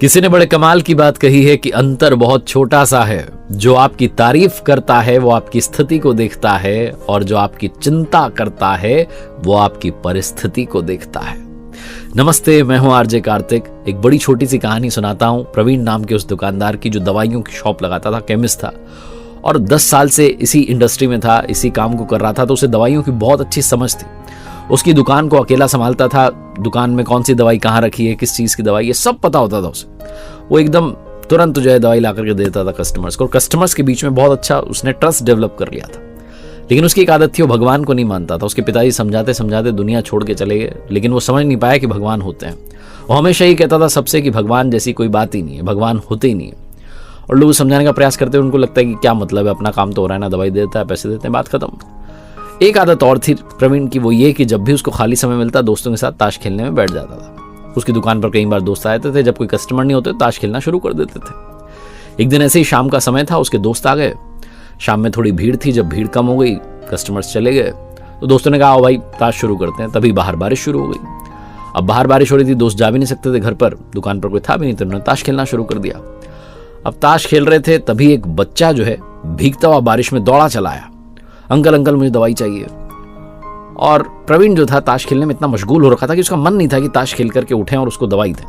किसी ने बड़े कमाल की बात कही है कि अंतर बहुत छोटा सा है। जो आपकी तारीफ करता है वो आपकी स्थिति को देखता है, और जो आपकी चिंता करता है वो आपकी परिस्थिति को देखता है। नमस्ते, मैं हूं आरजे कार्तिक। एक बड़ी छोटी सी कहानी सुनाता हूं प्रवीण नाम के उस दुकानदार की, जो दवाइयों की शॉप लगाता था, केमिस्ट था, और 10 साल से इसी इंडस्ट्री में था, इसी काम को कर रहा था। तो उसे दवाइयों की बहुत अच्छी समझ थी। उसकी दुकान को अकेला संभालता था। दुकान में कौन सी दवाई कहाँ रखी है, किस चीज़ की दवाई, ये सब पता होता था उसे। वो एकदम तुरंत जो है दवाई ला करके देता था कस्टमर्स को, और कस्टमर्स के बीच में बहुत अच्छा उसने ट्रस्ट डेवलप कर लिया था। लेकिन उसकी एक आदत थी, वो भगवान को नहीं मानता था। उसके पिताजी समझाते समझाते दुनिया छोड़ के चले गए, लेकिन वो समझ नहीं पाया कि भगवान होते हैं। वो हमेशा ही कहता था सबसे कि भगवान जैसी कोई बात ही नहीं है, भगवान होते ही नहीं है। और लोग समझाने का प्रयास करते हैं, उनको लगता है कि क्या मतलब है, अपना काम तो हो रहा है ना, दवाई देता है, पैसे देते हैं, बात खत्म। एक आदत और थी प्रवीण की, वो ये कि जब भी उसको खाली समय मिलता दोस्तों के साथ ताश खेलने में बैठ जाता था। उसकी दुकान पर कई बार दोस्त आते थे, जब कोई कस्टमर नहीं होते ताश खेलना शुरू कर देते थे। एक दिन ऐसे ही शाम का समय था, उसके दोस्त आ गए। शाम में थोड़ी भीड़ थी, जब भीड़ कम हो गई, कस्टमर्स चले गए, तो दोस्तों ने कहा आओ भाई ताश शुरू करते हैं। तभी बाहर बारिश शुरू हो गई। अब बाहर बारिश हो रही थी, दोस्त जा भी नहीं सकते थे घर पर, दुकान पर कोई था भी नहीं, तो उन्होंने ताश खेलना शुरू कर दिया। अब ताश खेल रहे थे, तभी एक बच्चा जो है भीगता हुआ बारिश में दौड़ा चला आया, अंकल अंकल मुझे दवाई चाहिए। और प्रवीण जो था ताश खेलने में इतना मशगूल हो रखा था कि उसका मन नहीं था कि ताश खेल करके उठें और उसको दवाई दें।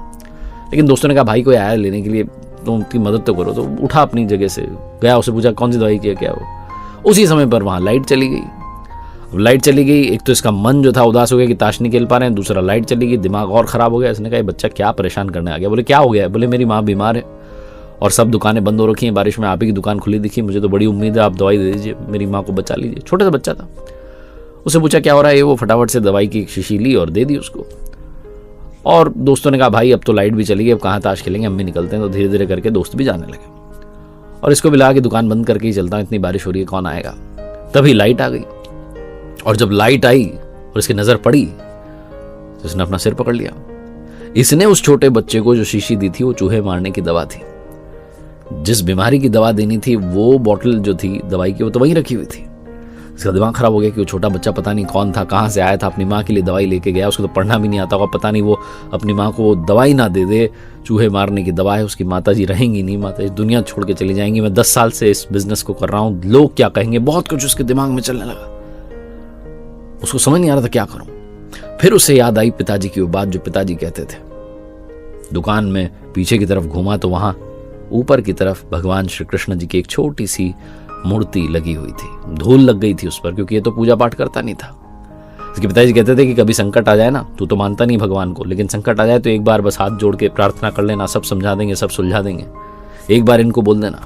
लेकिन दोस्तों ने कहा भाई कोई आया लेने के लिए, तो उनकी मदद तो करो। तो उठा अपनी जगह से गया, उसे पूछा कौन सी दवाई किया क्या वो। उसी समय पर वहाँ लाइट चली गई। अब लाइट चली गई, एक तो इसका मन जो था उदास हो गया कि ताश नहीं खेल पा रहे हैं, दूसरा लाइट चली गई, दिमाग और ख़राब हो गया। इसने कहा ये बच्चा क्या परेशान करने आ गया। बोले क्या हो गया। बोले मेरी माँ बीमार है और सब दुकानें बंद हो रखी हैं, बारिश में आप ही की दुकान खुली दिखी, मुझे तो बड़ी उम्मीद है आप दवाई दे दीजिए, मेरी माँ को बचा लीजिए। छोटा सा बच्चा था। उसे पूछा क्या हो रहा है, वो फटाफट से दवाई की एक शीशी ली और दे दी उसको। और दोस्तों ने कहा भाई अब तो लाइट भी चली गई, अब कहाँ ताश खेलेंगे, हम भी निकलते हैं। तो धीरे धीरे करके दोस्त भी जाने लगे, और इसको भी लगा कि दुकान बंद करके ही चलता हूँ, इतनी बारिश हो रही है कौन आएगा। तभी लाइट आ गई, और जब लाइट आई और इसकी नजर पड़ी तो इसने अपना सिर पकड़ लिया। इसने उस छोटे बच्चे को जो शीशी दी थी वो चूहे मारने की दवा थी। जिस बीमारी की दवा देनी थी वो बॉटल जो थी दवाई की वो तो वहीं रखी हुई थी। इसका दिमाग खराब हो गया कि वो छोटा बच्चा पता नहीं कौन था, कहाँ से आया था, अपनी माँ के लिए दवाई लेके गया, उसको तो पढ़ना भी नहीं आता होगा, पता नहीं वो अपनी माँ को दवाई ना दे दे, चूहे मारने की दवा है, उसकी माताजी रहेंगी नहीं, माताजी दुनिया छोड़ के चली जाएंगी, मैं 10 साल से इस बिजनेस को कर रहा हूँ, लोग क्या कहेंगे, बहुत कुछ उसके दिमाग में चलने लगा। उसको समझ नहीं आ रहा था क्या करूं। फिर उसे याद आई पिताजी की वो बात जो पिताजी कहते थे। दुकान में पीछे की तरफ घूमा तो वहां ऊपर की तरफ भगवान श्री कृष्ण जी की एक छोटी सी मूर्ति लगी हुई थी। धूल लग गई थी उस पर, क्योंकि ये तो पूजा पाठ करता नहीं था। इसके पिताजी कहते थे कि कभी संकट आ जाए ना, तू तो मानता नहीं भगवान को, लेकिन संकट आ जाए तो एक बार बस हाथ जोड़ के प्रार्थना कर लेना, सब समझा देंगे, सब सुलझा देंगे, एक बार इनको बोल देना।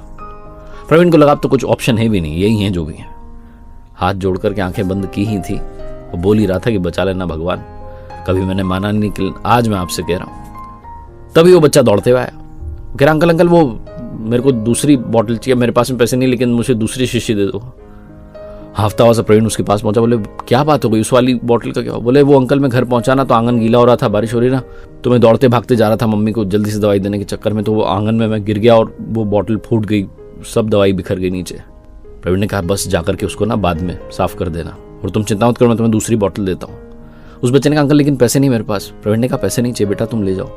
प्रवीण को लगा तो कुछ ऑप्शन है भी नहीं, यही है जो भी है। हाथ जोड़ करके आंखें बंद की ही थी, वो बोल ही रहा था कि बचा लेना भगवान, कभी मैंने माना नहीं कि आज मैं आपसे कह रहा हूं। तभी वो बच्चा दौड़ते हुए आया, कह रहा अंकल अंकल वो मेरे को दूसरी बॉटल चाहिए, मेरे पास में पैसे नहीं, लेकिन मुझे दूसरी शीशी दे दो। हफ्ता हुआ सा प्रवीण उसके पास पहुंचा। बोले क्या बात हो गई, उस वाली बॉटल का क्या हुआ। बोले वो अंकल मैं घर पहुंचा ना तो आंगन गीला हो रहा था, बारिश हो रही ना, तो मैं दौड़ते भागते जा रहा था मम्मी को जल्दी से दवाई देने के चक्कर में, तो वो आंगन में मैं गिर गया और वो बॉटल फूट गई, सब दवाई बिखर गई नीचे। प्रवीण ने कहा बस जाकर के उसको ना बाद में साफ कर देना, और तुम चिंता मत करो, मैं तुम्हें दूसरी बॉटल देता हूँ। उस बच्चे ने कहा अंकल लेकिन पैसे नहीं मेरे पास। प्रवीण ने कहा पैसे नहीं चाहिए बेटा, तुम ले जाओ,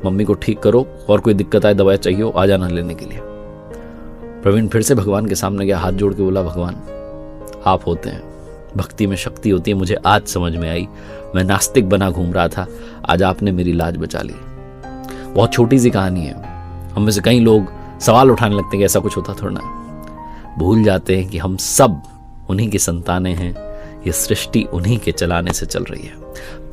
मम्मी को ठीक करो, और कोई दिक्कत आए दवाई चाहिए हो आ जाना लेने के लिए। प्रवीण फिर से भगवान के सामने गया, हाथ जोड़ के बोला भगवान आप होते हैं, भक्ति में शक्ति होती है, मुझे आज समझ में आई, मैं नास्तिक बना घूम रहा था, आज आपने मेरी लाज बचा ली। बहुत छोटी सी कहानी है। हम में से कई लोग सवाल उठाने लगते हैं कि ऐसा कुछ होता थोड़ा ना, भूल जाते हैं कि हम सब उन्हीं की संतानें हैं, ये सृष्टि उन्हीं के चलाने से चल रही है।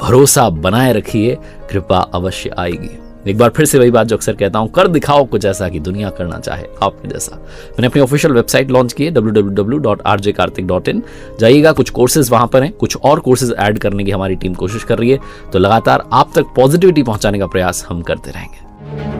भरोसा बनाए रखिए, कृपा अवश्य आएगी। एक बार फिर से वही बात जो अक्सर कहता हूं, कर दिखाओ कुछ ऐसा कि दुनिया करना चाहे आपके जैसा। मैंने अपनी ऑफिशियल वेबसाइट लॉन्च की है www.rjkartik.in, जाइएगा, कुछ कोर्सेज वहां पर हैं, कुछ और कोर्सेज ऐड करने की हमारी टीम कोशिश कर रही है, तो लगातार आप तक पॉजिटिविटी पहुंचाने का प्रयास हम करते रहेंगे।